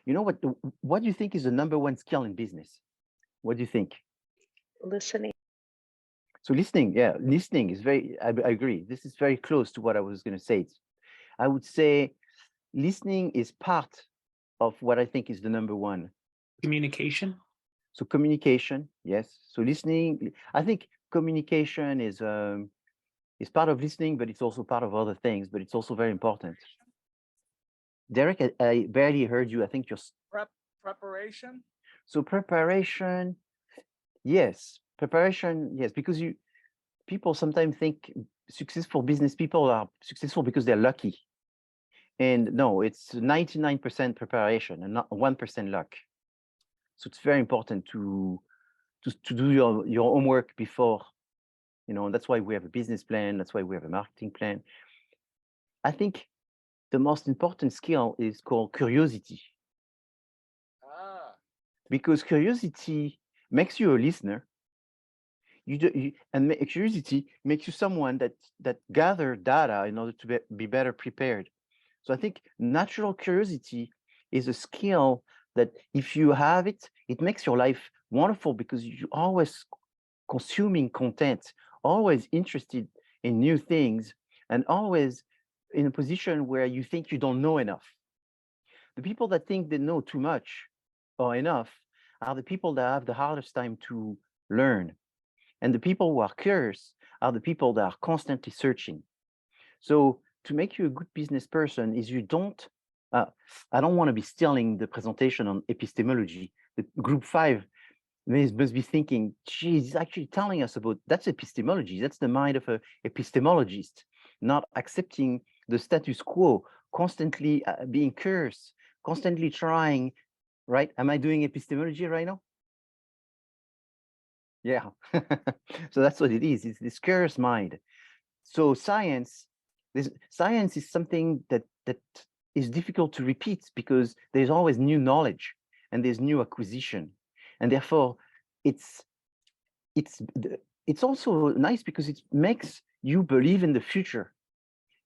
You know what do you think is the number one skill in business? What do you think? Listening. So listening, yeah, listening is I agree. This is very close to what I was going to say. I would say listening is part of what I think is the number one. Communication. So communication, yes. So listening, I think communication is part of listening, but it's also part of other things, but it's also very important. Derek, I barely heard you. I think you're preparation. So preparation, yes. Preparation, yes, because people sometimes think successful business people are successful because they're lucky. And no, it's 99% preparation and not 1% luck. So it's very important to do your homework before, and that's why we have a business plan. That's why we have a marketing plan. I think the most important skill is called curiosity. Because curiosity makes you a listener. And curiosity makes you someone that gather data in order to be better prepared. So I think natural curiosity is a skill that if you have it, it makes your life wonderful because you're always consuming content, always interested in new things, and always in a position where you think you don't know enough. The people that think they know too much or enough are the people that have the hardest time to learn. And the people who are curious are the people that are constantly searching. So to make you a good business person is you don't, I don't want to be stealing the presentation on epistemology. The group 5 must be thinking, geez, he's actually telling us about, that's epistemology. That's the mind of an epistemologist, not accepting the status quo, constantly being curious, constantly trying, right? Am I doing epistemology right now? Yeah. So that's what it is. It's this curious mind. So science is something that is difficult to repeat because there's always new knowledge and there's new acquisition. And therefore, it's also nice because it makes you believe in the future.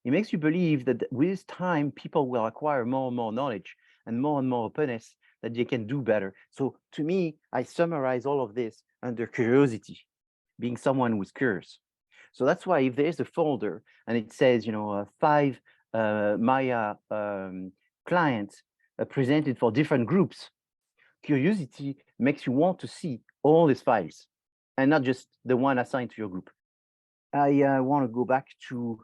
It makes you believe that with time, people will acquire more and more knowledge and more openness that they can do better. So to me, I summarize all of this under curiosity, being someone who's curious. So that's why if there's a folder and it says, 5 Maya clients presented for different groups, curiosity makes you want to see all these files and not just the one assigned to your group. I want to go back to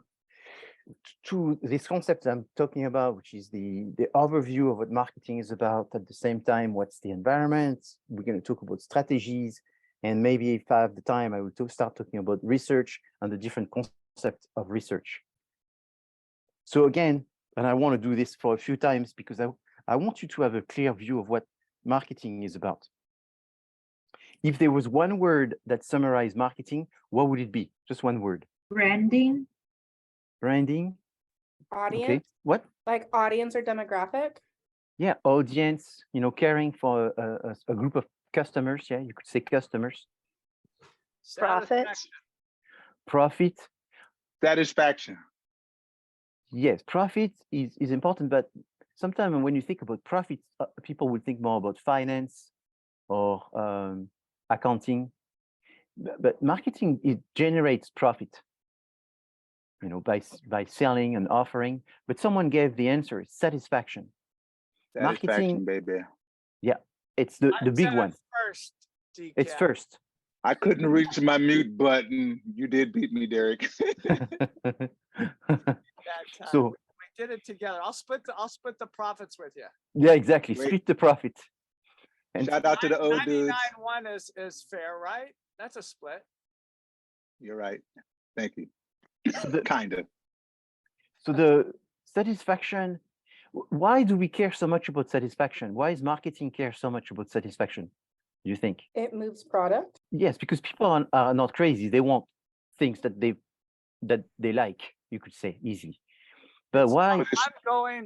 this concept I'm talking about, which is the overview of what marketing is about. At the same time, what's the environment? We're going to talk about strategies. And maybe if I have the time, I will start talking about research and the different concepts of research. So again, and I want to do this for a few times because I want you to have a clear view of what marketing is about. If there was one word that summarized marketing, what would it be? Just one word. Branding. Branding. Audience. Okay. What? Like audience or demographic? Yeah, audience, caring for a group of customers. Yeah, you could say customers. Profit. Profit. Satisfaction. Yes, profit is important, but sometimes when you think about profit, people will think more about finance or accounting. But marketing, it generates profit, by selling and offering. But someone gave the answer: satisfaction. Marketing, baby. Yeah, it's the big one. First, DK. It's first. I couldn't reach my mute button. You did beat me, Derek. So we did it together. I'll split the profits with you. Yeah, exactly. Great. Split the profit. And shout out to the old dudes. 99.1 is fair, right? That's a split. You're right. Thank you. So kind of. So the satisfaction. Why do we care so much about satisfaction? Why is marketing care so much about satisfaction? Do you think? It moves product. Yes, because people are not crazy. They want things that they like. You could say easy. But it's why?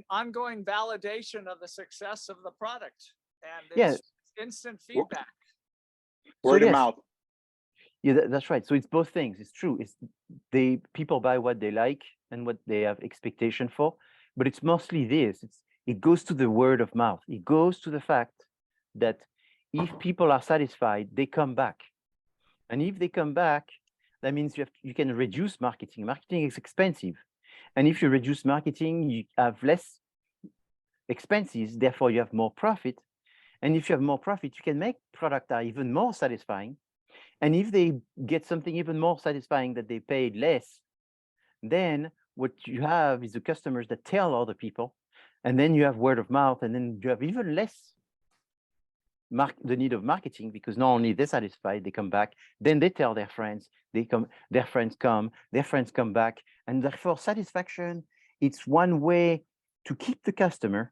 Ongoing validation of the success of the product, and it's instant feedback. Word of mouth. Yeah, that's right. So it's both things. It's true. People buy what they like and what they have expectation for, but it's mostly this. It goes to the word of mouth. It goes to the fact that if people are satisfied, they come back. And if they come back, that means you can reduce marketing. Marketing is expensive. And if you reduce marketing, you have less expenses, therefore you have more profit. And if you have more profit, you can make products that are even more satisfying. And if they get something even more satisfying that they paid less, then what you have is the customers that tell other people, and then you have word of mouth, and then you have even less the need of marketing, because not only they're satisfied, they come back, then they tell their friends, their friends come back, and therefore satisfaction, it's one way to keep the customer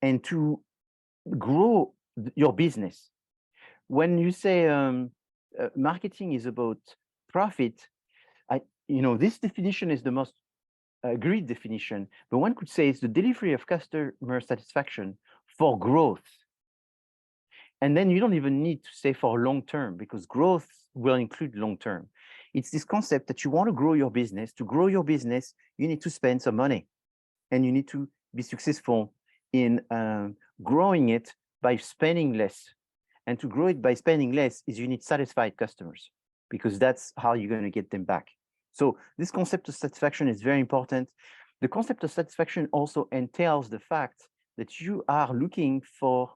and to grow your business. When you say marketing is about profit, this definition is the most agreed definition, but one could say it's the delivery of customer satisfaction for growth. And then you don't even need to say for long term, because growth will include long term. It's this concept that you want to grow your business. To grow your business, you need to spend some money, and you need to be successful in growing it by spending less. And to grow it by spending less is you need satisfied customers, because that's how you're going to get them back. So this concept of satisfaction is very important. The concept of satisfaction also entails the fact that you are looking for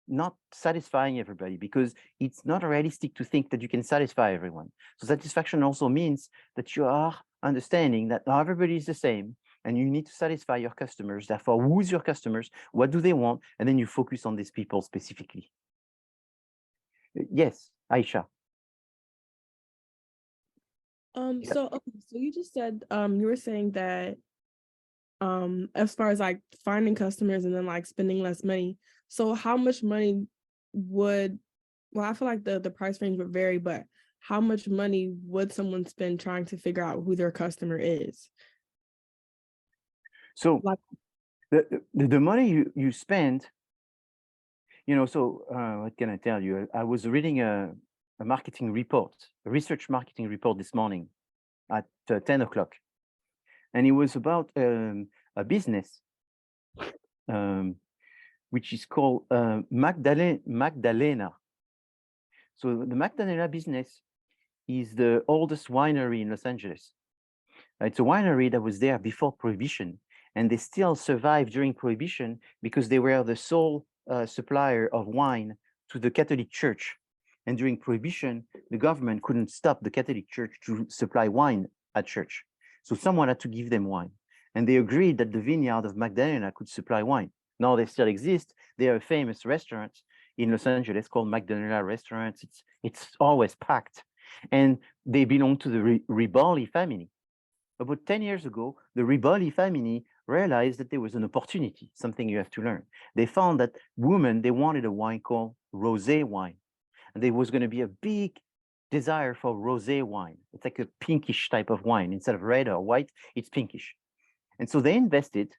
not satisfying everybody, because it's not realistic to think that you can satisfy everyone. So satisfaction also means that you are understanding that not everybody is the same, and you need to satisfy your customers. Therefore, who's your customers? What do they want? And then you focus on these people specifically. Yes, Aisha. So you just said you were saying that as far as like finding customers and then like spending less money. So how much money I feel like the price range would vary, but how much money would someone spend trying to figure out who their customer is? So like the money you spend, what can I tell you? I was reading a marketing report, a research marketing report this morning at 10 o'clock. And it was about a business which is called Magdalena. So the Magdalena business is the oldest winery in Los Angeles. It's a winery that was there before Prohibition, and they still survived during Prohibition because they were the sole supplier of wine to the Catholic Church. And during Prohibition, the government couldn't stop the Catholic Church to supply wine at church. So someone had to give them wine. And they agreed that the vineyard of Magdalena could supply wine. Now they still exist. They are a famous restaurant in Los Angeles called Magdalena Restaurant. It's always packed. And they belong to the Riboli family. About 10 years ago, the Riboli family realized that there was an opportunity, something you have to learn. They found that women, they wanted a wine called rosé wine. And there was going to be a big desire for rosé wine. It's like a pinkish type of wine. Instead of red or white, it's pinkish. And so they invested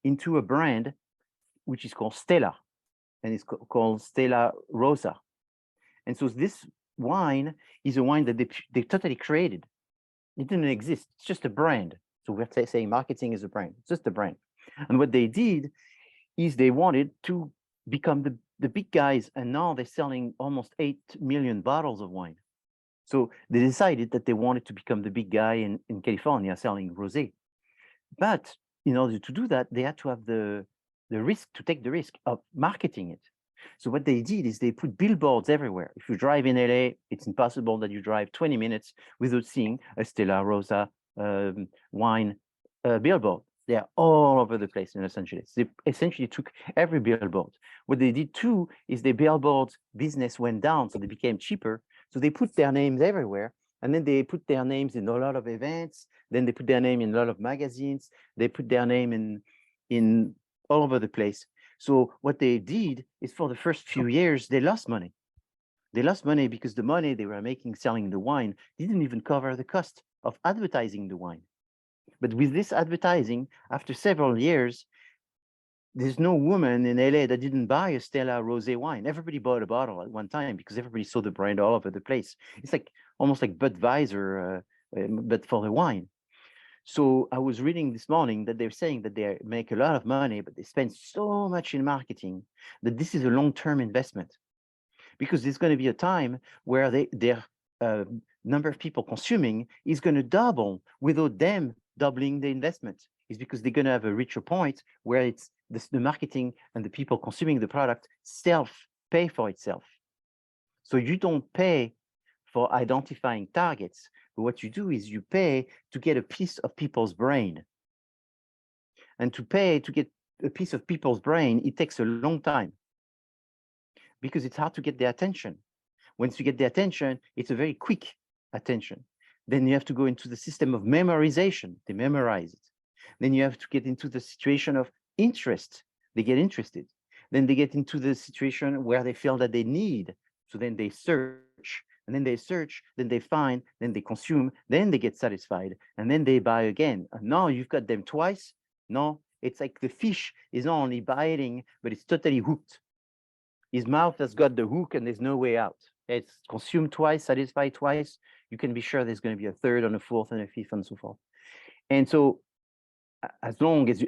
into a brand which is called Stella, and it's called Stella Rosa. And so this wine is a wine that they totally created. It didn't exist. It's just a brand. So we're saying marketing is a brand. It's just a brand. And what they did is they wanted to become the big guys, and now they're selling almost 8 million bottles of wine. So they decided that they wanted to become the big guy in California selling rosé. But in order to do that, they had to have the risk, to take the risk of marketing it. So what they did is they put billboards everywhere. If you drive in LA, it's impossible that you drive 20 minutes without seeing a Stella Rosa wine billboard. They are all over the place in Los Angeles. They essentially took every billboard. What they did too is the billboard business went down, so they became cheaper. So they put their names everywhere, and then they put their names in a lot of events. Then they put their name in a lot of magazines. They put their name in all over the place. So what they did is for the first few years, they lost money. They lost money because the money they were making selling the wine didn't even cover the cost of advertising the wine. But with this advertising, after several years, there's no woman in LA that didn't buy a Stella Rosé wine. Everybody bought a bottle at one time because everybody saw the brand all over the place. It's like almost like Budweiser, but for the wine. So I was reading this morning that they're saying that they make a lot of money, but they spend so much in marketing that this is a long-term investment, because there's going to be a time where their number of people consuming is going to double without them doubling the investment. Is because they're going to have a richer point where it's the marketing and the people consuming the product self-pay for itself. So you don't pay for identifying targets, but what you do is you pay to get a piece of people's brain. And to pay to get a piece of people's brain, it takes a long time because it's hard to get their attention. Once you get the attention, it's a very quick attention. Then you have to go into the system of memorization. They memorize it. Then you have to get into the situation of interest. They get interested. Then they get into the situation where they feel that they need. So then they search, and then they search, then they find, then they consume, then they get satisfied, and then they buy again. And now you've got them twice. No, it's like the fish is not only biting, but it's totally hooked. His mouth has got the hook and there's no way out. It's consumed twice, satisfied twice. You can be sure there's going to be a third and a fourth and a fifth and so forth. And so as long as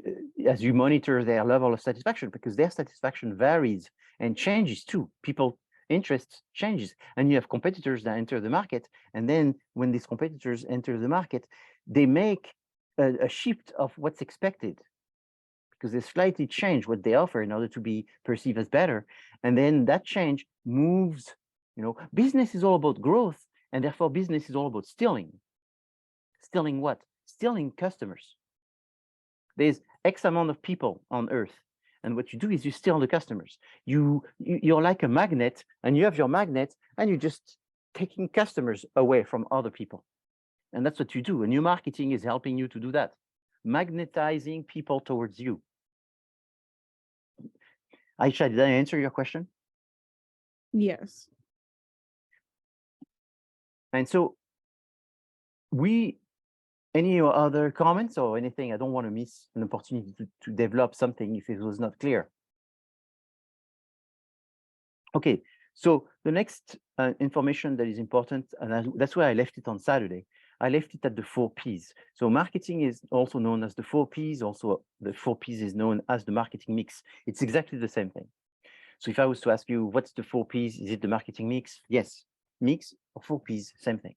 you monitor their level of satisfaction, because their satisfaction varies and changes too. People interest changes, and you have competitors that enter the market. And then when these competitors enter the market, they make a shift of what's expected, because they slightly change what they offer in order to be perceived as better. And then that change moves, business is all about growth, and therefore business is all about stealing. Stealing what? Stealing customers. There's X amount of people on Earth, and what you do is you steal the customers. You're like a magnet, and you have your magnet, and you're just taking customers away from other people. And that's what you do. And your marketing is helping you to do that, magnetizing people towards you. Aisha, did I answer your question? Yes. And so any other comments or anything? I don't want to miss an opportunity to develop something if it was not clear. Okay, so the next information that is important, and that's why I left it on Saturday. I left it at the 4 Ps. So marketing is also known as the 4 Ps. Also, the 4 Ps is known as the marketing mix. It's exactly the same thing. So if I was to ask you, what's the 4 Ps? Is it the marketing mix? Yes, mix or 4 Ps, same thing.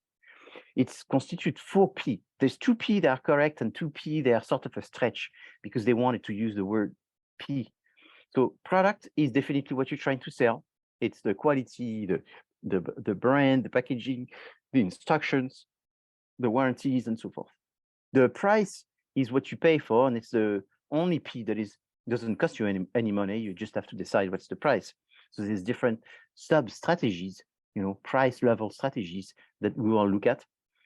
It's constitute 4 P. There's 2 P that are correct and 2 P they are sort of a stretch because they wanted to use the word P. So product is definitely what you're trying to sell. It's the quality, the brand, the packaging, the instructions, the warranties, and so forth. The price is what you pay for, and it's the only P that doesn't cost you any money. You just have to decide what's the price. So there's different sub strategies, price level strategies that we will look at.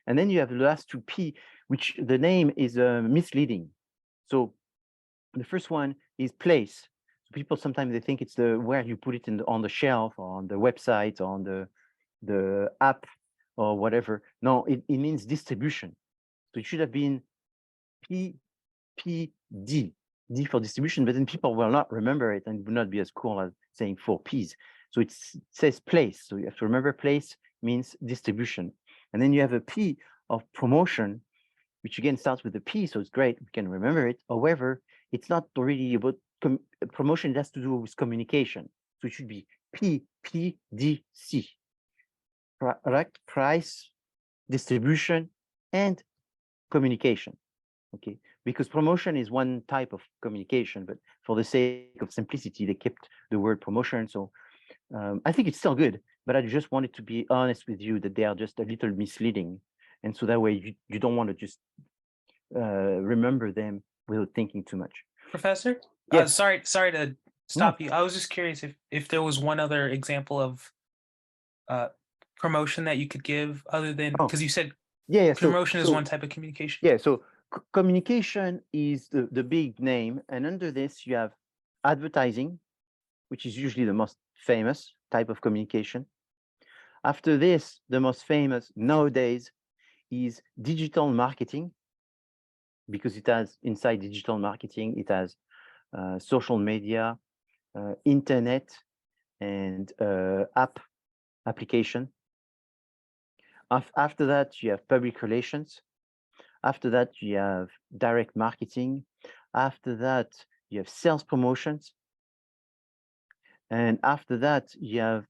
And then you have the last 2 P, which the name is misleading. So the first one is place. So people sometimes they think it's where you put it on the shelf or on the website or on the app or whatever. No, it means distribution. So it should have been PPD, D for distribution, but then people will not remember it and it would not be as cool as saying 4 Ps. So it says place. So you have to remember place means distribution. And then you have a P of promotion, which again starts with a P, so it's great, we can remember it. However, it's not really about promotion, it has to do with communication. So it should be PPDC, product, price, distribution, and communication. Okay, because promotion is one type of communication, but for the sake of simplicity, they kept the word promotion. So I think it's still good, but I just wanted to be honest with you that they are just a little misleading. And so that way you don't want to just remember them without thinking too much. Professor? Yes. Sorry to stop you. I was just curious if there was one other example of promotion that you could give other than, because you said promotion is one type of communication. Yeah, so communication is the big name. And under this, you have advertising, which is usually the most famous type of communication. After this, the most famous nowadays is digital marketing, because it has inside digital marketing, it has social media, internet, and application. After that, you have public relations. After that, you have direct marketing. After that, you have sales promotions. And after that, you have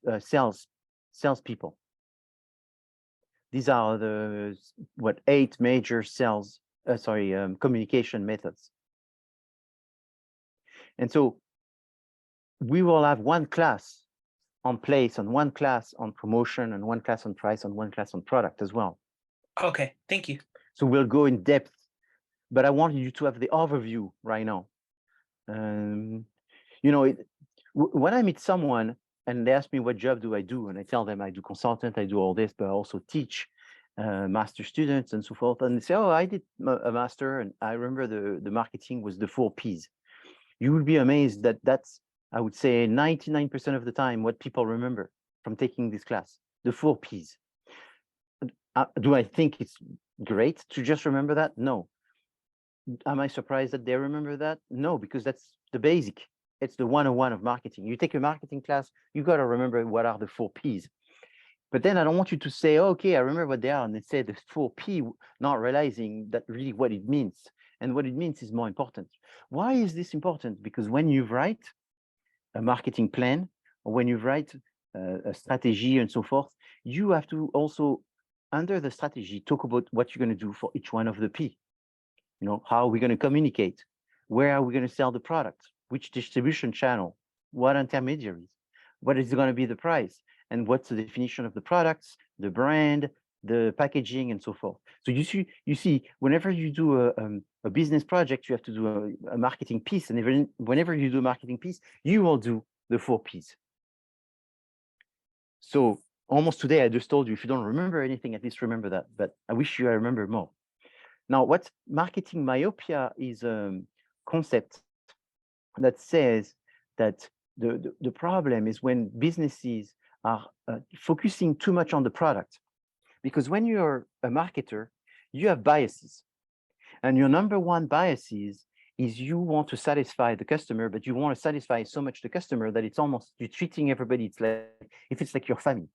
salespeople. These are the, 8 major communication methods. And so we will have one class on place, and one class on promotion, and one class on price, and one class on product as well. Okay, thank you. So we'll go in depth, but I want you to have the overview right now. You know, when I meet someone and they ask me what job do, and I tell them I do consultant, I do all this, but I also teach master students and so forth. And they say, oh, I did a master, and I remember the marketing was the 4 Ps. You will be amazed that that's, I would say, 99% of the time what people remember from taking this class, the 4 Ps. Do I think it's great to just remember that? No. Am I surprised that they remember that? No, because that's the basic. It's the 101 of marketing. You take a marketing class, you got to remember what are the 4 Ps. But then I don't want you to say, oh, okay, I remember what they are, and they say the 4 P, not realizing that really what it means. And what it means is more important. Why is this important? Because when you write a marketing plan, or when you write a strategy and so forth, you have to also, under the strategy, talk about what you're going to do for each one of the P. You know, how are we going to communicate? Where are we going to sell the product? Which distribution channel? What intermediaries? What is going to be the price? And what's the definition of the products, the brand, the packaging, and so forth. So you see, whenever you do a business project, you have to do a marketing piece, and whenever you do a marketing piece, you will do the 4 Ps. So almost today, I just told you, if you don't remember anything, at least remember that. But I wish you remember more. Now, what marketing myopia is a concept that says that the problem is when businesses are focusing too much on the product. Because when you're a marketer, you have biases. And your number one biases is you want to satisfy the customer, but you want to satisfy so much the customer that it's almost, you're treating everybody, it's like, if it's like your family,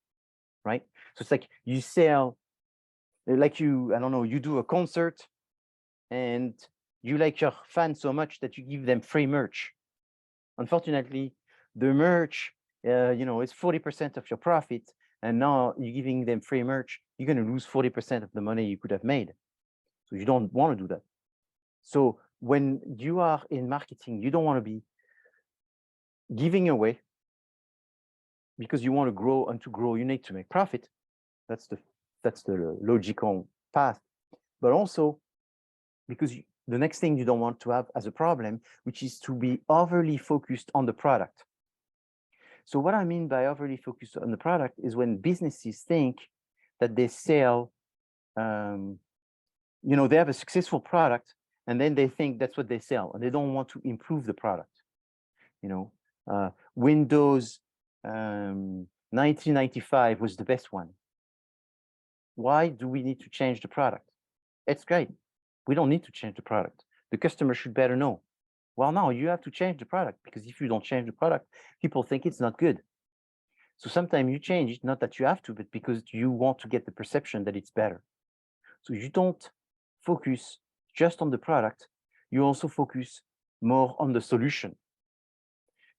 right? So it's like you sell, like I don't know, you do a concert and you like your fans so much that you give them free merch. Unfortunately, the merch, is 40% of your profit, and now you're giving them free merch, you're going to lose 40% of the money you could have made. So you don't want to do that. So when you are in marketing, you don't want to be giving away because you want to grow, and to grow, you need to make profit. That's the logical path. But also because the next thing you don't want to have as a problem, which is to be overly focused on the product. So what I mean by overly focused on the product is when businesses think that they sell, they have a successful product, and then they think that's what they sell, and they don't want to improve the product. Windows 1995 was the best one. Why do we need to change the product? It's great. We don't need to change the product. The customer should better know. Well, now you have to change the product, because if you don't change the product, people think it's not good. So sometimes you change it, not that you have to, but because you want to get the perception that it's better. So you don't focus just on the product, you also focus more on the solution.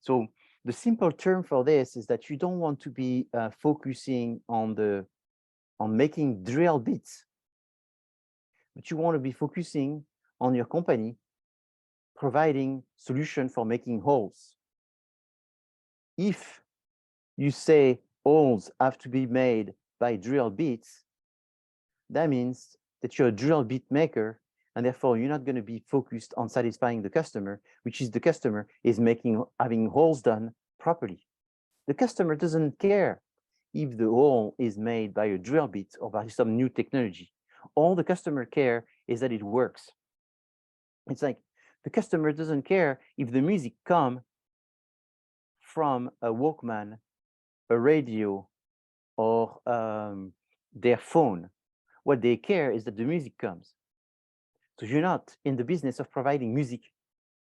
So the simple term for this is that you don't want to be focusing on making drill bits, but you want to be focusing on your company providing solution for making holes. If you say holes have to be made by drill bits, that means that you're a drill bit maker, and therefore you're not going to be focused on satisfying the customer, which is the customer is having holes done properly. The customer doesn't care if the hole is made by a drill bit or by some new technology. All the customer care is that it works. It's like the customer doesn't care if the music comes from a Walkman, a radio, or their phone. What they care is that the music comes. So you're not in the business of providing music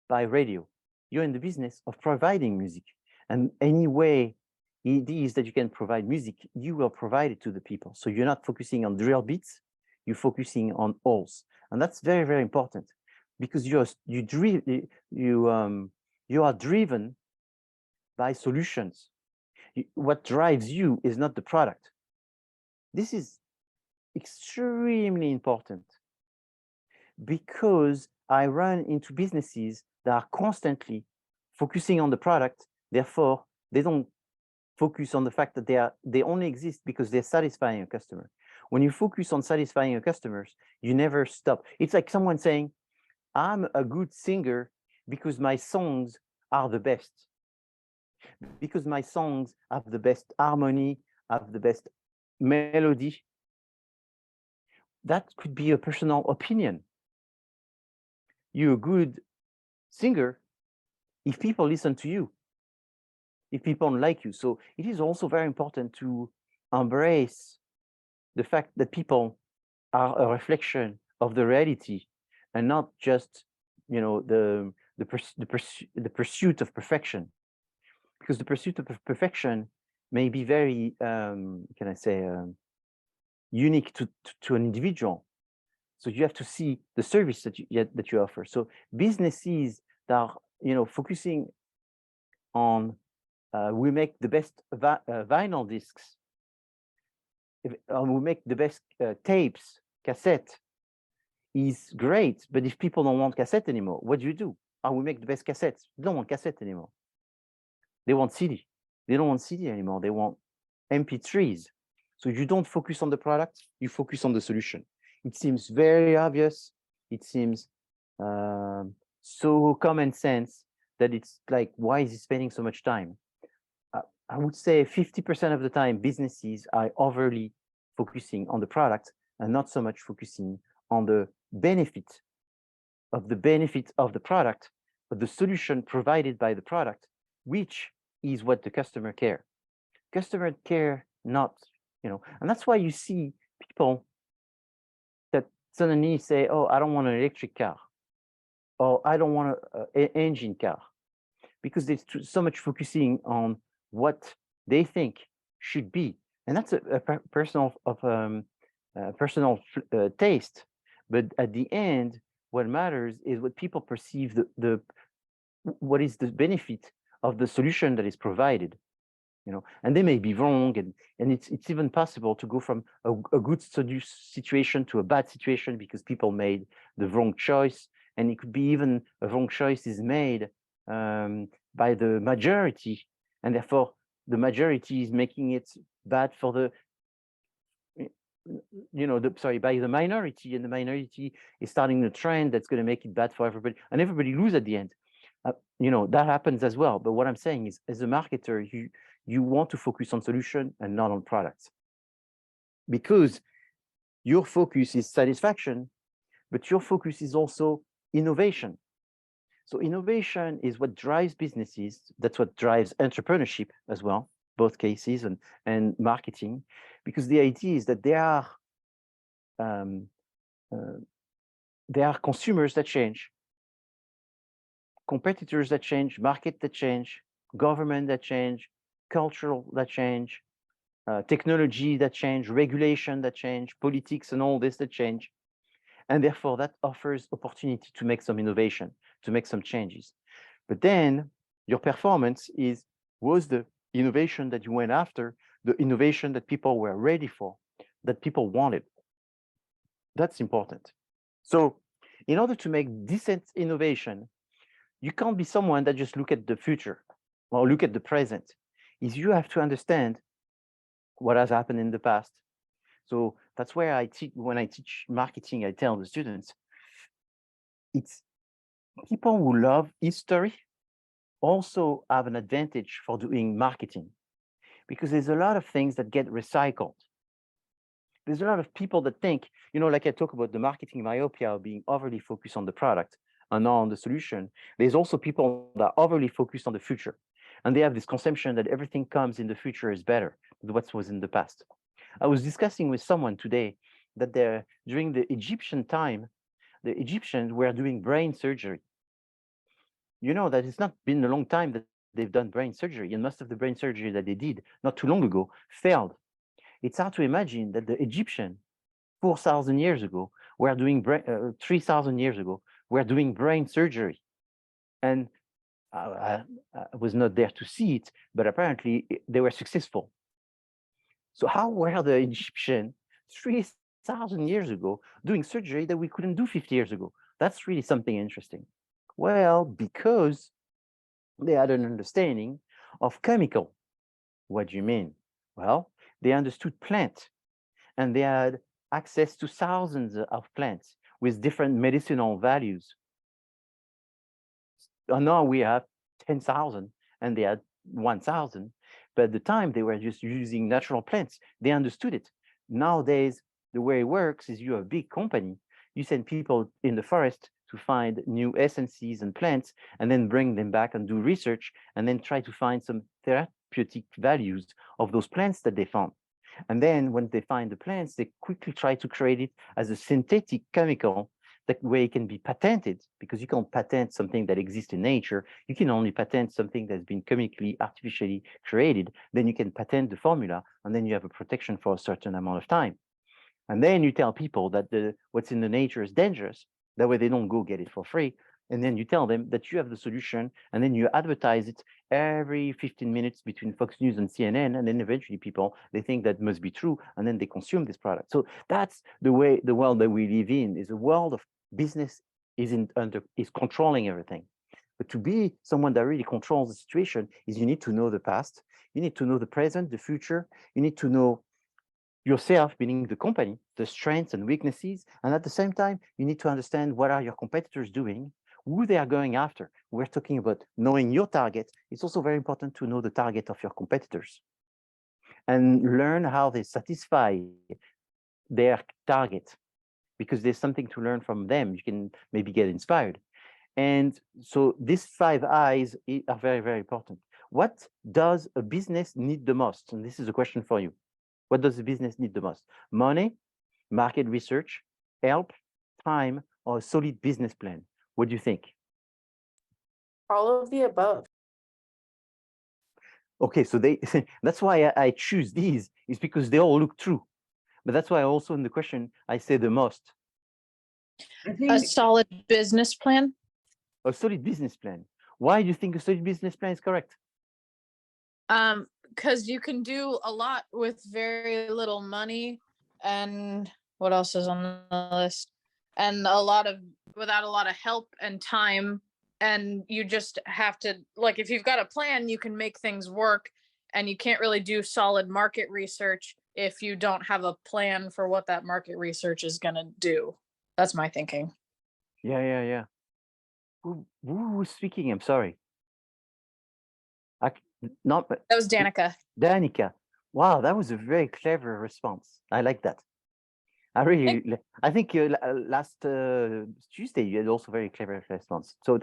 by radio. You're in the business of providing music. And any way it is that you can provide music, you will provide it to the people. So you're not focusing on drill beats, you're focusing on alls. And that's very, very important because you are driven by solutions. What drives you is not the product. This is extremely important because I run into businesses that are constantly focusing on the product. Therefore, they don't focus on the fact that they only exist because they're satisfying a customer. When you focus on satisfying your customers, you never stop. It's like someone saying, I'm a good singer because my songs are the best. Because my songs have the best harmony, have the best melody. That could be a personal opinion. You're a good singer if people listen to you, if people like you. So it is also very important to embrace the fact that people are a reflection of the reality and not just, you know, the pursuit of perfection. Because the pursuit of perfection may be very, can I say, unique to an individual. So you have to see the service that you offer. So businesses that are, you know, focusing on we make the best vinyl discs, we make the best tapes, cassette, is great. But if people don't want cassette anymore, what do? We make the best cassettes. They don't want cassette anymore. They want CD. They don't want CD anymore. They want MP3s. So you don't focus on the product, you focus on the solution. It seems very obvious. It seems so common sense that it's like, why is he spending so much time? I would say 50% of the time, businesses are overly focusing on the product and not so much focusing on the benefit of the product, but the solution provided by the product, which is what the customer care. Customer care, not, you know, and that's why you see people that suddenly say, oh, I don't want an electric car, or I don't want an engine car, because there's so much focusing on what they think should be. And that's a personal taste. But at the end, what matters is what people perceive what is the benefit of the solution that is provided, you know. And they may be wrong, and it's even possible to go from a good situation to a bad situation because people made the wrong choice, and it could be even a wrong choice is made by the majority, and therefore the majority is making it bad for the, you know, by the minority, and the minority is starting the trend that's going to make it bad for everybody, and everybody lose at the end. You know, that happens as well. But what I'm saying is, as a marketer, you want to focus on solution and not on products, because your focus is satisfaction, but your focus is also innovation. So innovation is what drives businesses. That's what drives entrepreneurship as well, both cases, and marketing, because the idea is that there are consumers that change, competitors that change, market that change, government that change, cultural that change, technology that change, regulation that change, politics and all this that change. And therefore that offers opportunity to make some innovation, to make some changes. But then your performance was the innovation that you went after, the innovation that people were ready for, that people wanted. That's important. So in order to make decent innovation, you can't be someone that just look at the future or look at the present. You have to understand what has happened in the past. So that's where when I teach marketing, I tell the students, it's people who love history also have an advantage for doing marketing, because there's a lot of things that get recycled. There's a lot of people that think, you know, like I talk about the marketing myopia of being overly focused on the product and not on the solution. There's also people that are overly focused on the future, and they have this conception that everything comes in the future is better than what was in the past. I was discussing with someone today that during the Egyptian time, the Egyptians were doing brain surgery. You know that it's not been a long time that they've done brain surgery, and most of the brain surgery that they did not too long ago failed. It's hard to imagine that the Egyptian 4,000 years ago were doing 3,000 years ago were doing brain surgery, and I was not there to see it, but apparently they were successful. So how were the Egyptians 3,000 years ago doing surgery that we couldn't do 50 years ago? That's really something interesting. Well, because they had an understanding of chemical. What do you mean? Well, they understood plant, and they had access to thousands of plants with different medicinal values. Now we have 10,000 and they had 1,000, but at the time they were just using natural plants. They understood it. Nowadays, the way it works is you have a big company, you send people in the forest to find new essences and plants, and then bring them back and do research, and then try to find some therapeutic values of those plants that they found. And then when they find the plants, they quickly try to create it as a synthetic chemical. That way it can be patented, because you can't patent something that exists in nature. You can only patent something that's been chemically, artificially created. Then you can patent the formula, and then you have a protection for a certain amount of time. And then you tell people that what's in the nature is dangerous. That way they don't go get it for free. And then you tell them that you have the solution, and then you advertise it every 15 minutes between Fox News and CNN, and then eventually people, they think that must be true, and then they consume this product. So that's the way the world that we live in is a world of business is controlling everything. But to be someone that really controls the situation is you need to know the past, you need to know the present, the future, you need to know yourself, meaning the company, the strengths and weaknesses, and at the same time, you need to understand what are your competitors doing, who they are going after. We're talking about knowing your target. It's also very important to know the target of your competitors and learn how they satisfy their target, because there's something to learn from them. You can maybe get inspired. And so these 5 I's are very, very important. What does a business need the most? And this is a question for you. What does a business need the most? Money, market research, help, time, or a solid business plan? What do you think? All of the above. Okay, so that's why I choose these, is because they all look true. But that's why also in the question, I say the most. A solid business plan. A solid business plan. Why do you think a solid business plan is correct? Because you can do a lot with very little money, and what else is on the list? And without a lot of help and time, and you just have to, like, if you've got a plan, you can make things work, and you can't really do solid market research if you don't have a plan for what that market research is going to do. That's my thinking. Yeah. Who was speaking? I'm sorry. That was Danica. Danica. Wow, that was a very clever response. I like that. I think last Tuesday you had also very clever response. So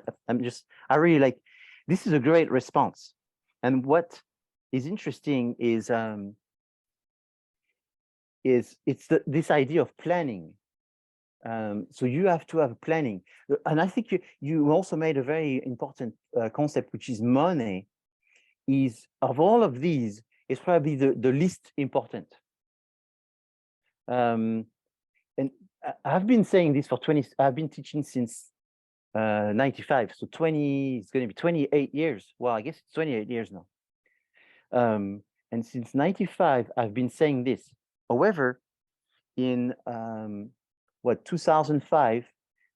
I really like. This is a great response. And what is interesting is this idea of planning. So you have to have planning, and I think you also made a very important concept, which is money. Is of all of these is probably the least important. And I've been saying this for 20. I've been teaching since 95, so 20. It's going to be 28 years. Well, I guess it's 28 years now. And since 95, I've been saying this. However, in 2005,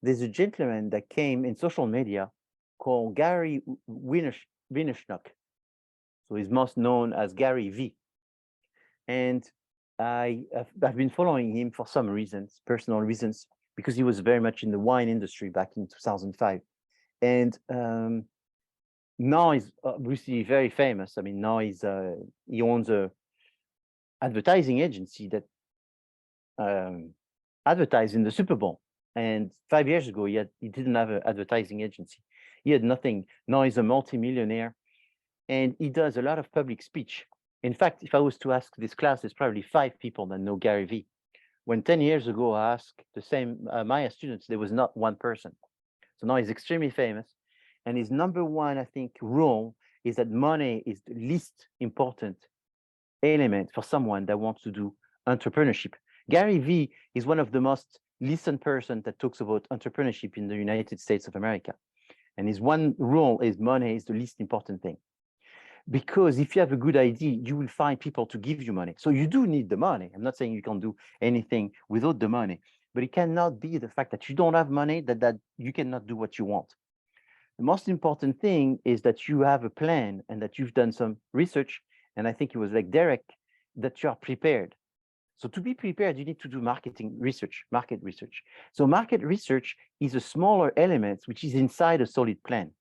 there's a gentleman that came in social media called Gary Vaynerchuk. So he's most known as Gary V. And I've been following him for some reasons, personal reasons, because he was very much in the wine industry back in 2005. And now he's obviously very famous. I mean, now he owns a advertising agency that advertised in the Super Bowl. And 5 years ago, he didn't have an advertising agency. He had nothing. Now he's a multimillionaire, and he does a lot of public speech. In fact, if I was to ask this class, there's probably 5 people that know Gary V. When 10 years ago, I asked the same Maya students, there was not one person. So now he's extremely famous. And his number one, I think, rule is that money is the least important element for someone that wants to do entrepreneurship. Gary Vee is one of the most listened person that talks about entrepreneurship in the United States of America. And his one rule is money is the least important thing. Because if you have a good idea, you will find people to give you money. So you do need the money. I'm not saying you can't do anything without the money, but it cannot be the fact that you don't have money that you cannot do what you want. The most important thing is that you have a plan and that you've done some research. And I think it was like Derek, that you are prepared. So to be prepared, you need to do marketing research, market research. So market research is a smaller element, which is inside a solid plan.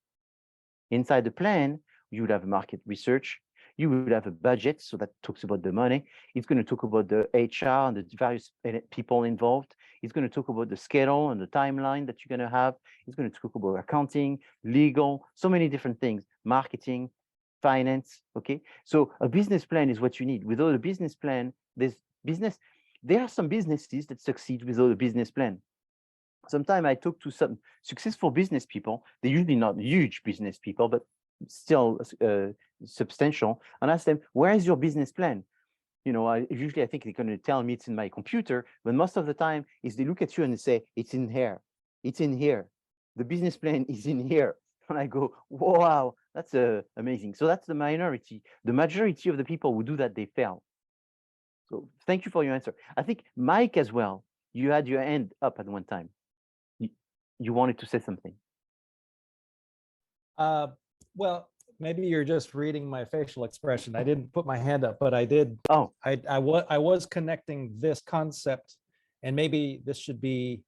Inside the plan, you would have market research. You would have a budget, so that talks about the money. It's going to talk about the HR and the various people involved. It's going to talk about the schedule and the timeline that you're going to have. It's going to talk about accounting, legal, so many different things, marketing, finance, okay? So a business plan is what you need. Without a business plan, there are some businesses that succeed without a business plan. Sometimes I talk to some successful business people. They're usually not huge business people, but still substantial. And ask them, where is your business plan? You know, I think they're going to tell me it's in my computer, but most of the time is they look at you and they say, it's in here. It's in here. The business plan is in here. And I go, wow, that's amazing. So that's the minority. The majority of the people who do that, they fail. So thank you for your answer. I think Mike as well, you had your hand up at one time. You wanted to say something. Well, maybe you're just reading my facial expression. I didn't put my hand up, but I did. Oh, I was connecting this concept, and maybe this should be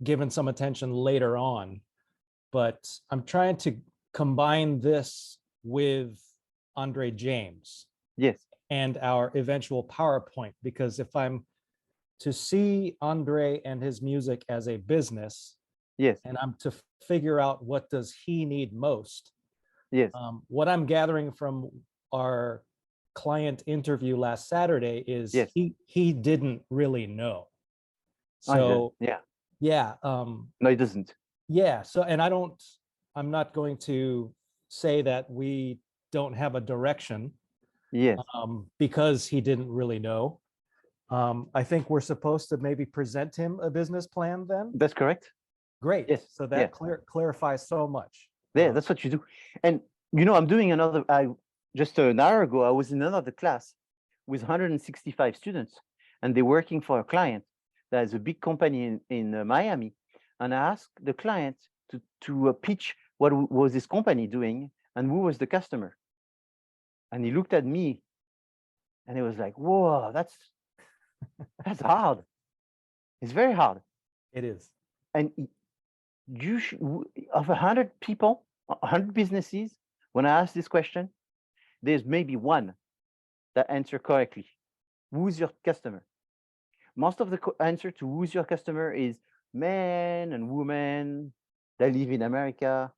given some attention later on. But I'm trying to combine this with Andre James. Yes. And our eventual PowerPoint, because if I'm to see Andre and his music as a business, yes, and I'm to figure out what does he need most. Yes. What I'm gathering from our client interview last Saturday is yes. he didn't really know. So yeah. No, he doesn't. Yeah. So, and I'm not going to say that we don't have a direction. Yes. Because he didn't really know. I think we're supposed to maybe present him a business plan then. That's correct. Great. Yes. So that clarifies so much. Yeah, that's what you do. And you know, I'm doing just an hour ago, I was in another class with 165 students, and they're working for a client that is a big company in Miami. And I asked the client to pitch what was this company doing and who was the customer. And he looked at me and he was like, whoa, that's hard. It's very hard. It is. And you should, of 100 people, 100 businesses, when I ask this question, there's maybe one that answer correctly. Who's your customer? Most of the answer to who's your customer is men and women that live in America.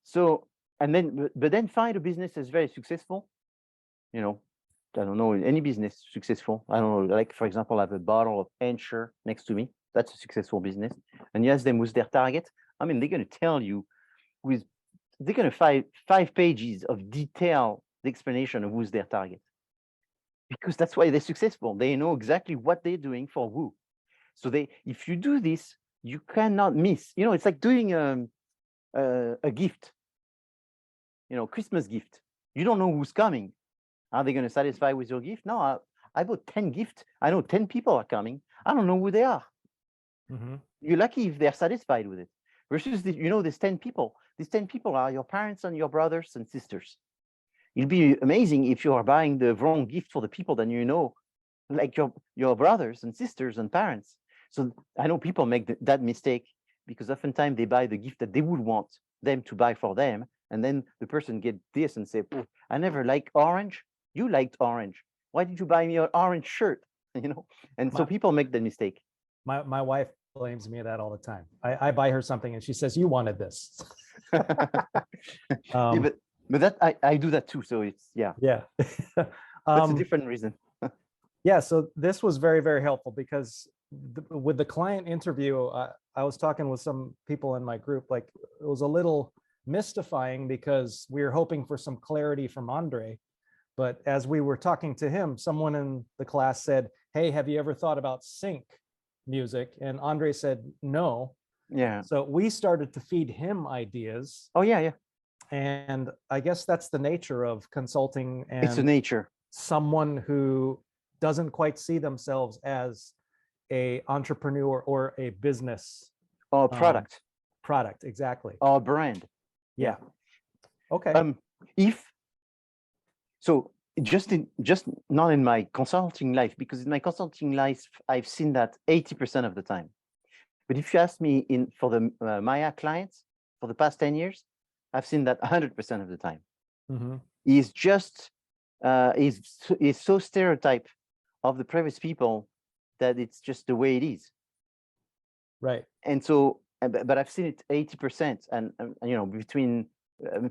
So, but then find a business that's very successful. You know, I don't know, any business successful. I don't know, like for example, I have a bottle of Ensure next to me. That's a successful business. And you ask them who's their target. I mean, they're going to tell you they're going to five pages of detailed explanation of who's their target. Because that's why they're successful. They know exactly what they're doing for who. So if you do this, you cannot miss. You know, it's like doing a gift. You know, Christmas gift. You don't know who's coming. Are they going to satisfy with your gift? No, I bought 10 gifts. I know 10 people are coming. I don't know who they are. Mm-hmm. You're lucky if they're satisfied with it. Versus, there's 10 people. These 10 people are your parents and your brothers and sisters. It'll be amazing if you are buying the wrong gift for the people that you know, like your brothers and sisters and parents. So I know people make that mistake because oftentimes they buy the gift that they would want them to buy for them. And then the person get this and say, I never liked orange. You liked orange. Why did you buy me an orange shirt? You know, and so people make the mistake. My wife blames me that all the time. I buy her something and she says, you wanted this. But that I do that too. So it's that's a different reason. Yeah. So this was very, very helpful because with the client interview, I was talking with some people in my group, like it was a little mystifying because we were hoping for some clarity from Andre, But as we were talking to him, someone in the class said, hey, have you ever thought about sync music? And Andre said, no. Yeah. So we started to feed him ideas. Oh, yeah, yeah. And I guess that's the nature of consulting It's a and nature. someone who doesn't quite see themselves as a entrepreneur or a business Or product. product. Exactly. Or brand. Yeah. Okay. So just not in my consulting life, because in my consulting life, I've seen that 80% of the time. But if you ask me for the Maya clients for the past 10 years, I've seen that 100% of the time. Is just is so stereotype of the previous people that it's just the way it is. Right. And so, but I've seen it 80%, and you know, between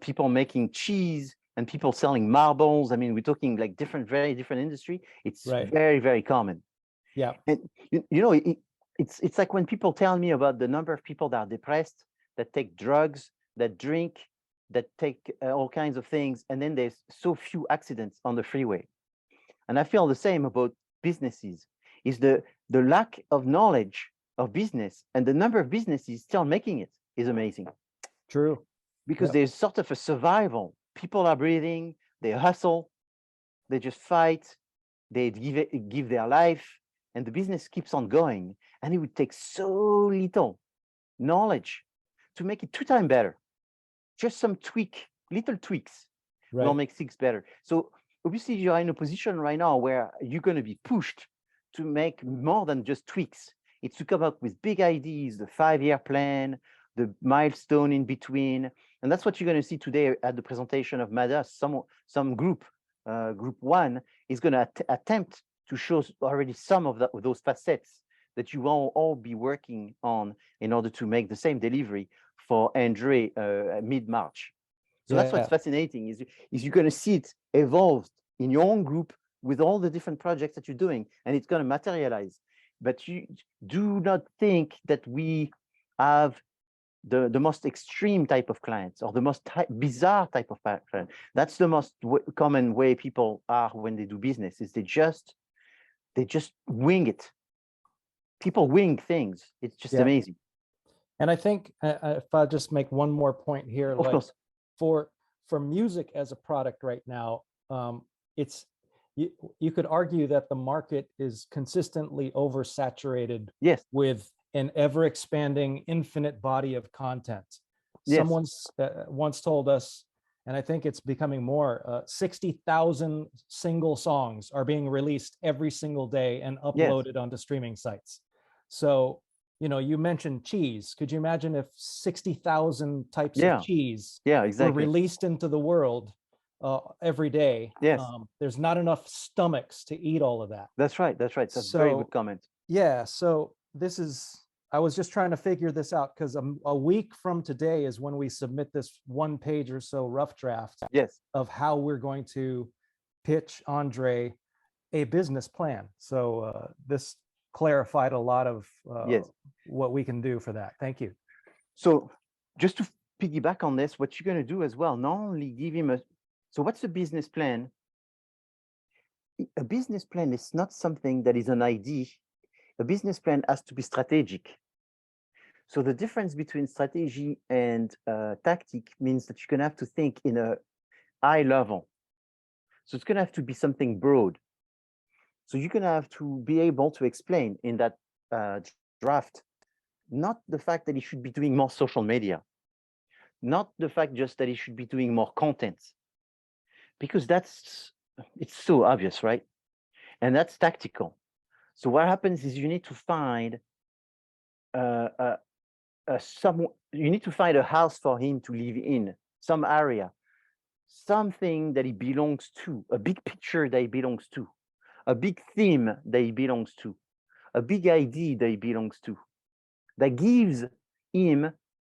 people making cheese and people selling marbles. I mean, we're talking like very different industry. It's Right. very, very common. Yeah. And you know, it's like when people tell me about the number of people that are depressed, that take drugs, that drink, that take all kinds of things, and then there's so few accidents on the freeway. And I feel the same about businesses. Is the lack of knowledge of business, and the number of businesses still making it is amazing. True. Because Yep. there's sort of a survival. People are breathing, they hustle, they just fight, they give their life, and the business keeps on going. And it would take so little knowledge to make it 2 times better. Just some little tweaks will Right. make things better. So obviously you're in a position right now where you're going to be pushed to make more than just tweaks. It's to come up with big ideas, the 5-year plan, the milestone in between. And that's what you're going to see today at the presentation of Madas. Some group 1 is going to attempt to show already some of those facets that you will all be working on in order to make the same delivery for Andre mid-March. So that's what's fascinating, is you're going to see it evolve in your own group with all the different projects that you're doing, and it's going to materialize. But you do not think that we have the most extreme type of clients or the most bizarre type of client. That's the most common way people are when they do business, is they just wing it. People wing things. It's just amazing. And I think if I just make one more point here, Of course. for music as a product right now, it's you could argue that the market is consistently oversaturated with an ever-expanding infinite body of content. Someone's once told us, and I think it's becoming more, 60,000 single songs are being released every single day and uploaded onto streaming sites. So, you know, you mentioned cheese. Could you imagine if 60,000 types of cheese were released into the world every day? There's not enough stomachs to eat all of that. That's right. That's right. That's a very good comment. Yeah. So I was just trying to figure this out, because a week from today is when we submit this 1 page or so rough draft of how we're going to pitch Andre a business plan. So this clarified a lot of what we can do for that. Thank you. So just to piggyback on this, what you're going to do as well, not only give him so what's a business plan? A business plan is not something that is an idea. A business plan has to be strategic. So the difference between strategy and tactic means that you're going to have to think in a high level. So it's going to have to be something broad. So you're going to have to be able to explain in that draft, not the fact that he should be doing more social media, not the fact just that he should be doing more content, because it's so obvious, right? And that's tactical. So what happens is you need to find you need to find a house for him to live in, some area, something that he belongs to, a big picture that he belongs to, a big theme that he belongs to, a big idea that he belongs to, that gives him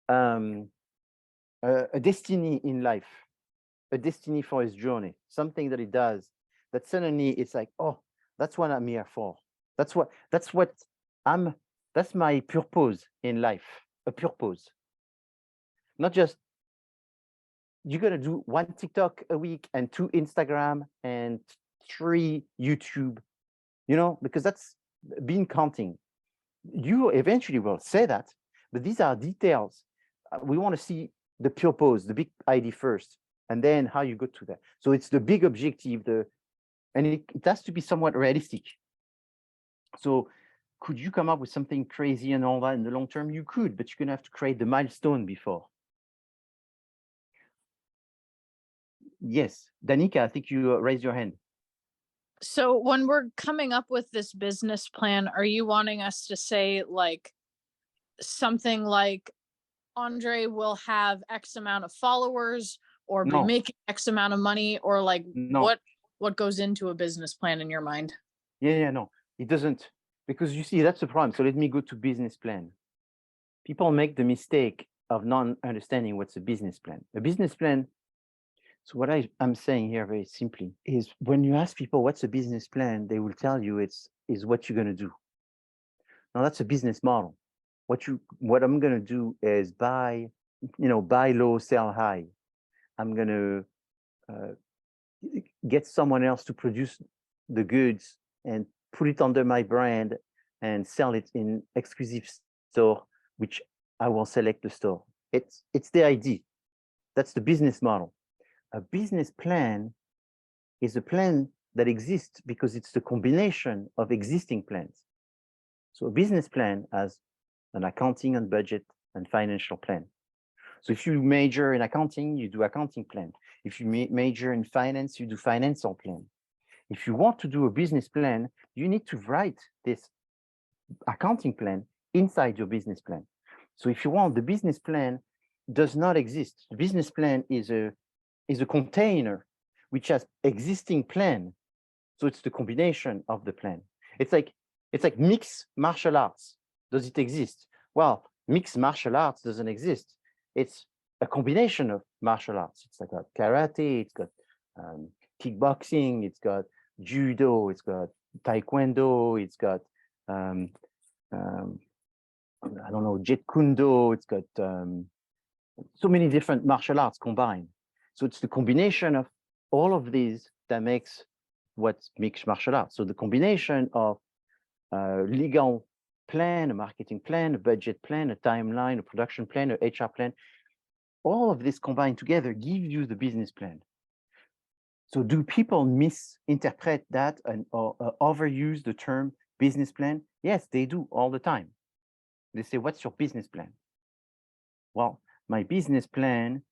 a destiny in life, a destiny for his journey, something that he does, that suddenly it's like, oh, that's what I'm here for. That's my purpose in life, a purpose. Not just you're gonna do 1 TikTok a week and 2 Instagram and 3 YouTube, you know, because that's bean counting. You eventually will say that, but these are details. We want to see the purpose, the big idea first, and then how you go to that. So it's the big objective, and it has to be somewhat realistic. So could you come up with something crazy and all that in the long term? You could, but you're gonna have to create the milestone before. Yes, Danica, I think you raised your hand. So when we're coming up with this business plan, are you wanting us to say like something like Andre will have X amount of followers or be No. making X amount of money, or like No. what goes into a business plan in your mind? Yeah, no, it doesn't, because you see, that's the problem. So let me go to business plan. People make the mistake of not understanding what's a business plan. A business plan, so what I'm saying here very simply is when you ask people what's a business plan, they will tell you is what you're going to do. Now that's a business model. What I'm going to do is buy low, sell high. I'm going to get someone else to produce the goods and put it under my brand and sell it in exclusive store, which I will select the store. It's the idea. That's the business model. A business plan is a plan that exists because it's the combination of existing plans. So a business plan has an accounting and budget and financial plan. So if you major in accounting, you do accounting plan. If you major in finance, you do financial plan. If you want to do a business plan, you need to write this accounting plan inside your business plan. So if you want, the business plan does not exist. The business plan is a container which has existing plan. So it's the combination of the plan. It's like mixed martial arts. Does it exist? Well, mixed martial arts doesn't exist. It's a combination of martial arts. It's like karate, it's got kickboxing, it's got judo, it's got taekwondo, it's got I don't know, Jeet Kune Do, it's got so many different martial arts combined. So it's the combination of all of these that makes what's mixed martial arts. So the combination of legal plan, a marketing plan, a budget plan, a timeline, a production plan, a HR plan, all of this combined together gives you the business plan. So do people misinterpret that or overuse the term business plan? Yes, they do all the time. They say, what's your business plan? Well, my business plan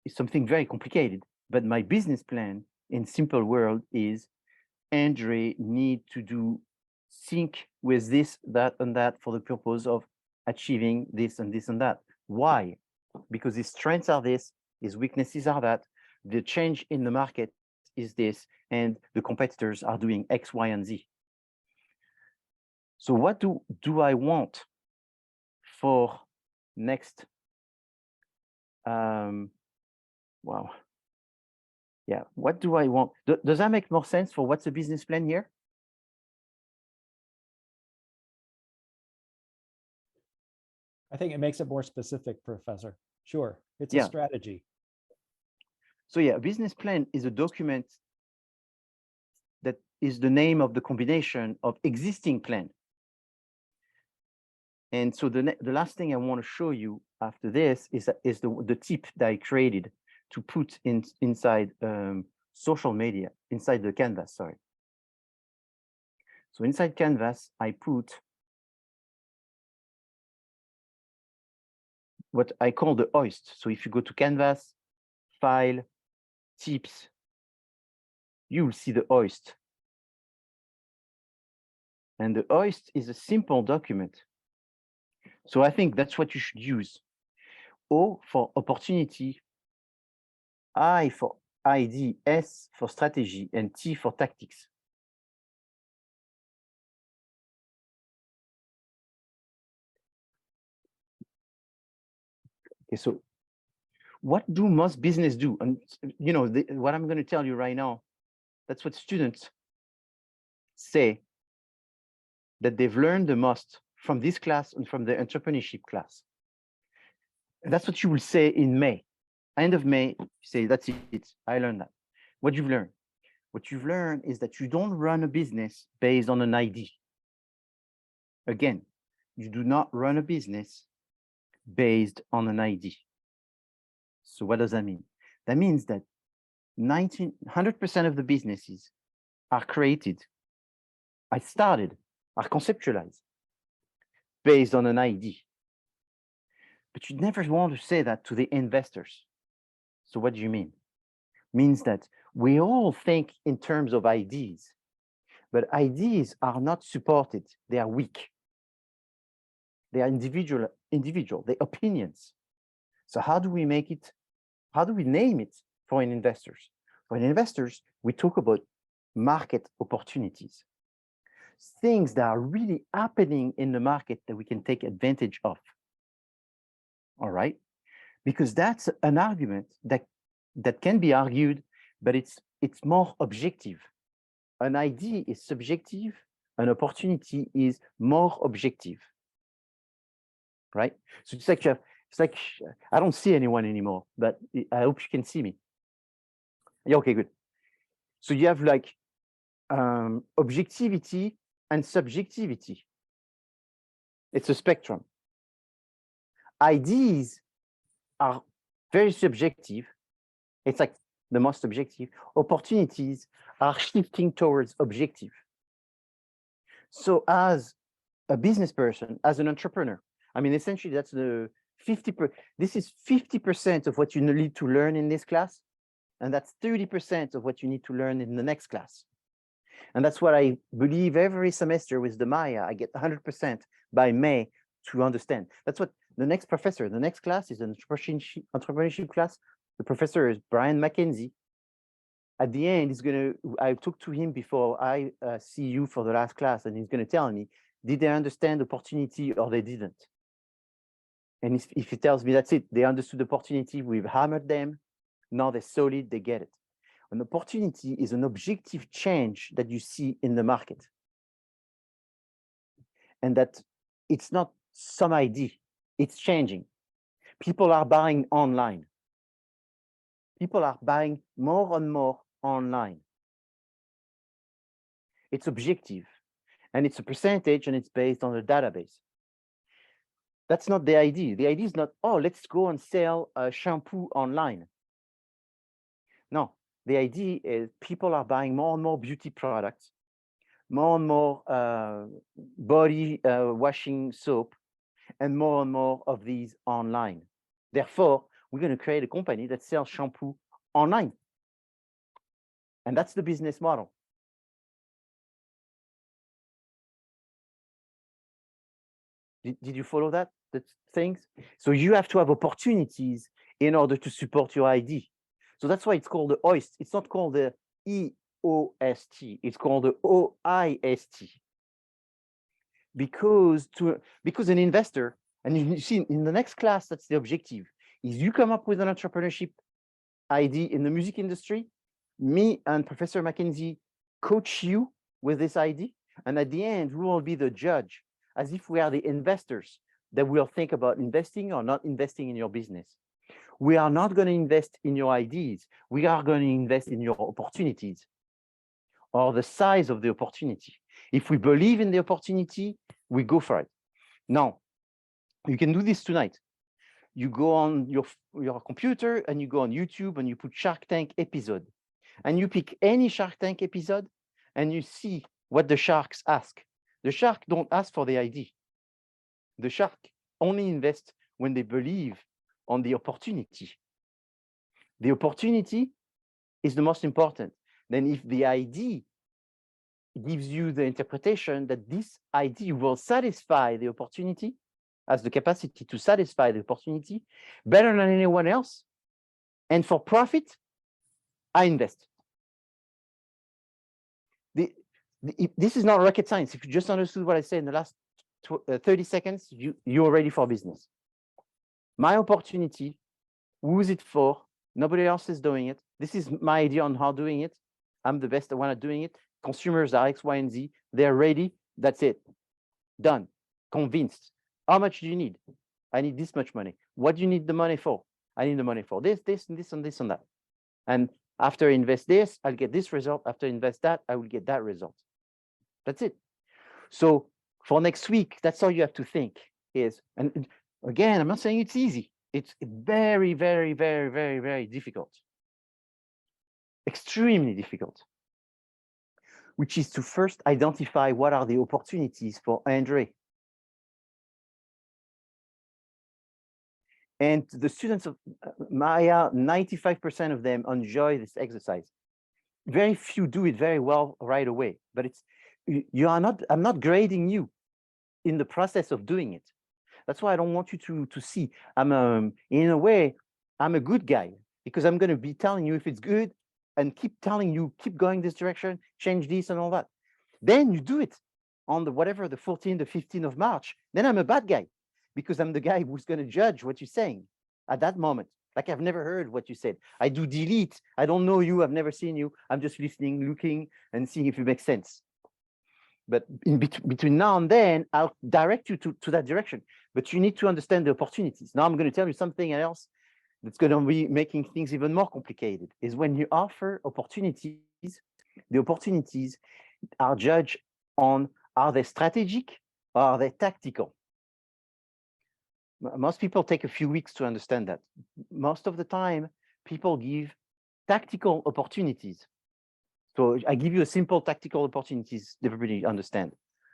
is something very complicated, but my business plan in simple world is Andre need to sync with this, that, and that for the purpose of achieving this and this and that. Why? Because his strengths are this, his weaknesses are that, the change in the market is this, and the competitors are doing X, Y, and Z. So what do I want for next? Wow. Yeah, what do I want? Does that make more sense for what's a business plan here? I think it makes it more specific, Professor. Sure, it's Yeah. a strategy. So yeah, a business plan is a document that is the name of the combination of existing plan. And so the last thing I want to show you after this is the tip that I created to put inside social media, inside the canvas, sorry. So inside canvas, I put what I call the hoist. So if you go to canvas, file, tips, you'll see the hoist. And the hoist is a simple document. So I think that's what you should use. O for opportunity, I for ID, S for strategy, and T for tactics. Okay, so what do most business do? And you know, what I'm going to tell you right now, that's what students say that they've learned the most from this class and from the entrepreneurship class. And that's what you will say in May. End of May, you say, that's it. I learned that. What you've learned? What you've learned is that you don't run a business based on an ID. Again, you do not run a business based on an ID. So what does that mean? That means that 100% of the businesses are created, are conceptualized based on an ID. But you never want to say that to the investors. So what do you mean? Means that we all think in terms of IDs, but IDs are not supported. They are weak. They are individual, they're opinions. So how do we make it? How do we name it for investors? For investors, we talk about market opportunities, things that are really happening in the market that we can take advantage of. All right, because that's an argument that can be argued, but it's more objective. An ID is subjective, an opportunity is more objective. Right? So it's like I don't see anyone anymore, but I hope you can see me. Yeah, okay, good. So you have like objectivity and subjectivity. It's a spectrum. IDs are very subjective. It's like the most objective. Opportunities are shifting towards objective. So as a business person, as an entrepreneur, I mean, essentially that's the 50%. This is 50% of what you need to learn in this class. And that's 30% of what you need to learn in the next class. And that's what I believe every semester with the Maya, I get 100% by May to understand. That's what the next professor, the next class is an entrepreneurship class. The professor is Brian McKenzie. At the end, I talked to him before I see you for the last class, and he's going to tell me, did they understand opportunity or they didn't? And if he tells me that's it, they understood opportunity, we've hammered them, now they're solid, they get it. An opportunity is an objective change that you see in the market. And that it's not some idea, it's changing. People are buying online. People are buying more and more online. It's objective, and it's a percentage, and it's based on a database. That's not the idea. The idea is not, oh, let's go and sell a shampoo online. No, the idea is people are buying more and more beauty products, more and more body washing soap, and more of these online. Therefore, we're going to create a company that sells shampoo online. And that's the business model. Did you follow that? The things? So you have to have opportunities in order to support your ID. So that's why it's called the OIST. It's not called the EOST. It's called the OIST. Because an investor, and you see in the next class, that's the objective, is you come up with an entrepreneurship ID in the music industry, me and Professor McKenzie coach you with this ID, and at the end, we will be the judge, as if we are the investors that will think about investing or not investing in your business. We are not going to invest in your IDs. We are going to invest in your opportunities or the size of the opportunity. If we believe in the opportunity, we go for it. Now, you can do this tonight. You go on your computer and you go on YouTube and you put Shark Tank episode. And you pick any Shark Tank episode and you see what the sharks ask. The shark don't ask for the ID. The shark only invests when they believe on the opportunity. The opportunity is the most important. Then if the ID gives you the interpretation that this ID will satisfy the opportunity, has the capacity to satisfy the opportunity better than anyone else, and for profit, I invest. This is not rocket science. If you just understood what I said in the last 30 seconds, you're ready for business. My opportunity, who is it for? Nobody else is doing it. This is my idea on how doing it. I'm the best one at doing it. Consumers are X, Y, and Z. They're ready. That's it. Done. Convinced. How much do you need? I need this much money. What do you need the money for? I need the money for this, this, and this, and this, and that. And after I invest this, I'll get this result. After I invest that, I will get that result. That's it. So for next week, that's all you have to think is, and again, I'm not saying it's easy. It's very, very, very, very, very difficult. Extremely difficult. Which is to first identify what are the opportunities for Andre. And the students of Maya, 95% of them enjoy this exercise. Very few do it very well right away, but I'm not grading you in the process of doing it. That's why I don't want you to see, in a way, I'm a good guy because I'm going to be telling you if it's good and keep telling you, keep going this direction, change this and all that. Then you do it on the 14th, the 15th of March, then I'm a bad guy because I'm the guy who's going to judge what you're saying at that moment. Like I've never heard what you said. I do delete. I don't know you. I've never seen you. I'm just listening, looking and seeing if it makes sense. But in between now and then, I'll direct you to that direction. But you need to understand the opportunities. Now I'm going to tell you something else that's going to be making things even more complicated, is when you offer opportunities, the opportunities are judged on, are they strategic or are they tactical? Most people take a few weeks to understand that. Most of the time, people give tactical opportunities. So I give you a simple tactical opportunities everybody understand.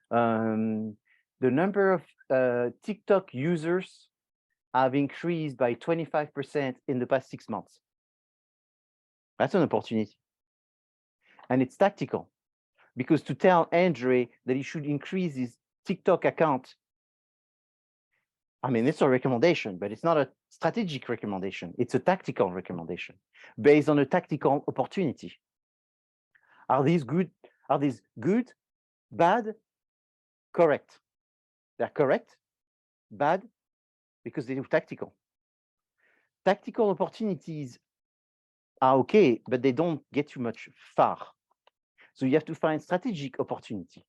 The number of TikTok users have increased by 25% in the past 6 months. That's an opportunity. And it's tactical because to tell Andre that he should increase his TikTok account, I mean, it's a recommendation, but it's not a strategic recommendation. It's a tactical recommendation based on a tactical opportunity. Are these good? Are these good, bad, correct? They're correct, bad, because they're tactical. Tactical opportunities are okay, but they don't get you much far. So you have to find strategic opportunity.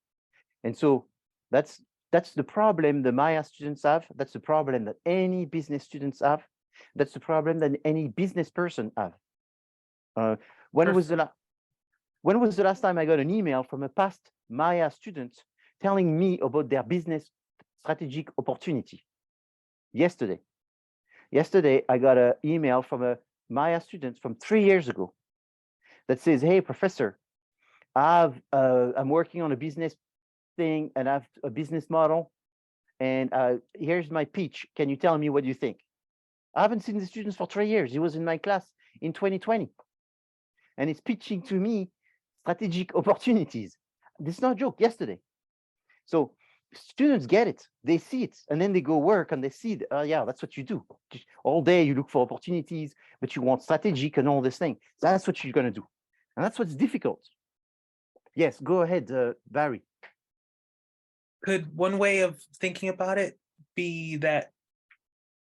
And so that's the problem the Maya students have. That's the problem that any business students have. That's the problem that any business person have. When was the last time I got an email from a past Maya student telling me about their business strategic opportunity? Yesterday. Yesterday, I got an email from a Maya student from 3 years ago that says, hey, professor, I'm working on a business thing and I have a business model. And here's my pitch. Can you tell me what you think? I haven't seen the students for 3 years. He was in my class in 2020. And he's pitching to me strategic opportunities. This is not a joke, yesterday. So students get it, they see it, and then they go work and they see, yeah, that's what you do. All day you look for opportunities, but you want strategic and all this thing. That's what you're going to do. And that's what's difficult. Yes, go ahead, Barry. Could one way of thinking about it be that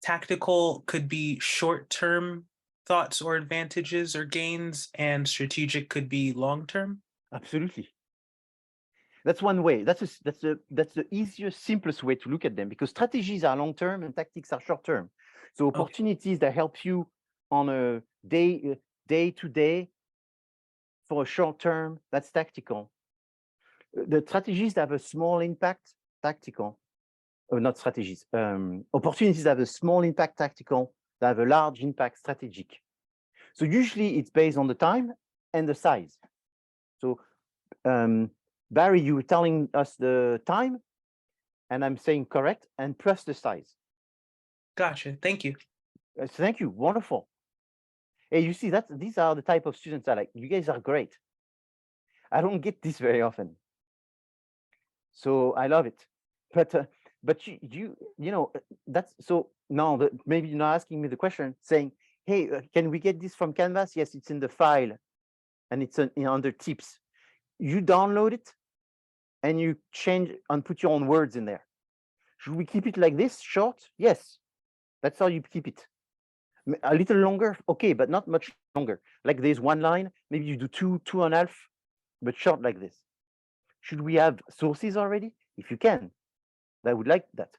tactical could be short-term thoughts or advantages or gains, and strategic could be long-term? Absolutely. That's one way. That's the easiest, simplest way to look at them, because strategies are long-term and tactics are short-term. So opportunities that help you on a day-to-day for a short term, that's tactical. The strategies that have a small impact, tactical. Not strategies. Opportunities that have a small impact, tactical. That have a large impact, strategic. So usually it's based on the time and the size. So Barry, you were telling us the time, and I'm saying correct, and plus the size. Gotcha. Thank you. Thank you. Wonderful. Hey, you see, these are the type of students I like. You guys are great. I don't get this very often, so I love it. But you know, that's so now that maybe you're not asking me the question, saying, hey, can we get this from Canvas? Yes, it's in the file, and it's under tips. You download it and you change and put your own words in there. Should we keep it like this, short? Yes, that's how you keep it. A little longer, okay, but not much longer. Like there's one line, maybe you do 2.5, but short like this. Should we have sources already? If you can, I would like that.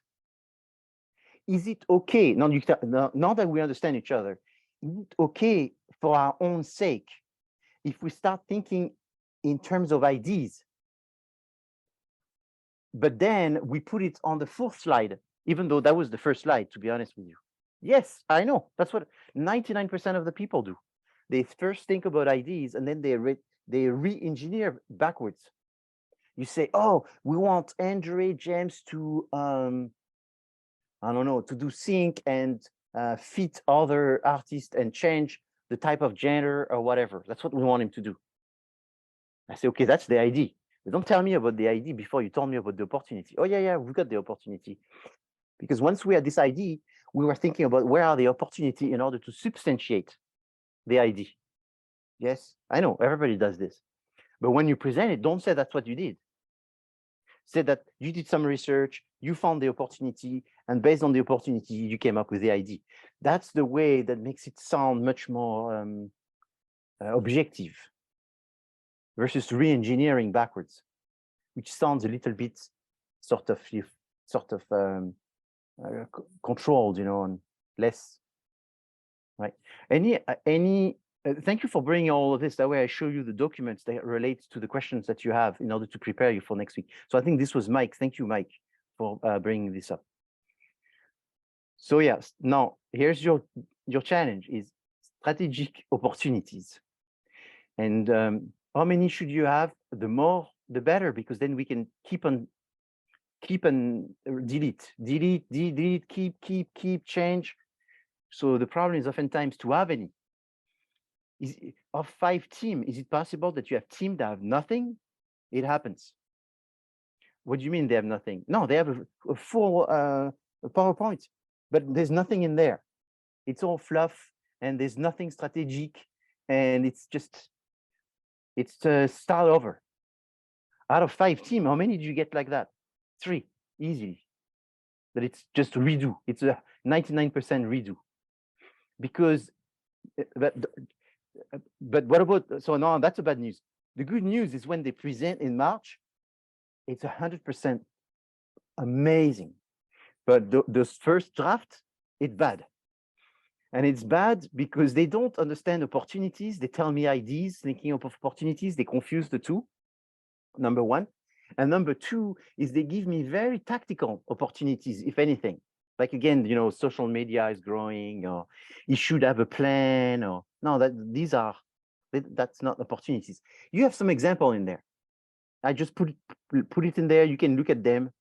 Is it okay, now that we understand each other, okay for our own sake if we start thinking in terms of ideas. But then we put it on the fourth slide, even though that was the first slide, to be honest with you. Yes, I know. That's what 99% of the people do. They first think about ideas and then they re-engineer backwards. You say, oh, we want Andre James to, I don't know, to do sync and fit other artists and change the type of genre or whatever. That's what we want him to do. I say, okay, that's the idea. But don't tell me about the idea before you told me about the opportunity. Oh, yeah, we got the opportunity. Because once we had this idea, we were thinking about where are the opportunity in order to substantiate the idea. Yes, I know, everybody does this. But when you present it, don't say that's what you did. Say that you did some research, you found the opportunity, and based on the opportunity, you came up with the idea. That's the way that makes it sound much more objective versus re-engineering backwards, which sounds a little bit sort of controlled, and less, right? Thank you for bringing all of this. That way I show you the documents that relate to the questions that you have in order to prepare you for next week. So I think this was Mike. Thank you, Mike, for bringing this up. So yes, now here's your challenge is strategic opportunities. And how many should you have? The more, the better, because then we can keep and delete, keep, change. So the problem is oftentimes to have any. Of 5 teams, is it possible that you have teams that have nothing? It happens. What do you mean they have nothing? No, they have a full PowerPoint, but there's nothing in there. It's all fluff and there's nothing strategic, and it's to start over. Out of 5 teams, how many did you get like that? 3, easily. But it's just redo. It's a 99% redo. Because, but what about, so no, that's a bad news. The good news is when they present in March, it's 100% amazing. But the first draft, it's bad. And it's bad because they don't understand opportunities. They tell me ideas, thinking of opportunities. They confuse the two, number one. And number two is they give me very tactical opportunities, if anything. Like, again, social media is growing, or you should have a plan, or no, that's not opportunities. You have some example in there. I just put it in there. You can look at them.